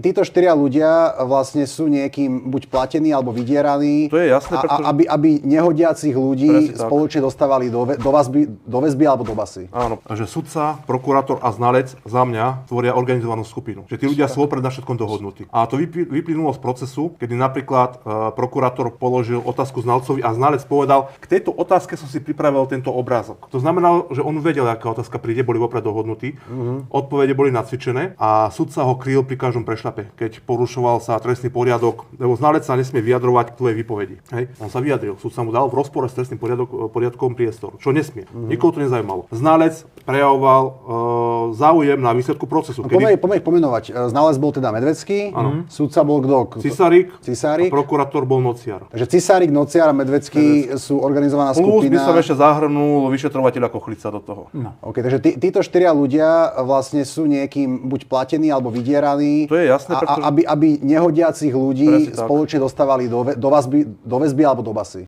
títo štyria ľudia vlastne sú niekým buď platení alebo vydieraní. To je jasné, pretože... aby nehodiacich ľudí spoločne dostávali do väzby alebo do basy. Áno, takže sudca, prokurátor a znalec za mňa tvoria organizovanú skupinu. Že tí ľudia sú opred na všetkom dohodnutí. A to vyplynulo z procesu, kedy napríklad prokurátor položil otázku znalcovi a znalec povedal, k tejto otázke som si pripravil tento obrázok. To znamenalo, že on vedel, aká otázka príde, boli vopred dohodnutí. Odpovede boli nacvičené a sudca ho kryl pri každom prešľape, keď porušoval sa trestný poriadok, lebo znalec sa nesmie vyjadrovať k tvojej výpovedi. Hej? On sa vyjadril, sudca mu dal v rozpore s trestným poriadkom priestor, čo nesmie. Nikoho to nezaujímalo. Znalec prejavoval záujem na výsledku procesu. Poďme ich pomenovať. Znalec bol teda Medvecký, sudca bol kto? Cisárik a prokurátor bol Nociar. Takže Cisárik, Nociar a Medvecký sú organizovaná skupina. Plus by som ešte zahrnul vyšetrovateľa Kochlica do toho. OK, takže títo štyria ľudia vlastne sú niekým buď platení alebo vydieraní. To je jasné, pretože... aby nehodiacich ľudí spoločne dostávali do väzby alebo do basy.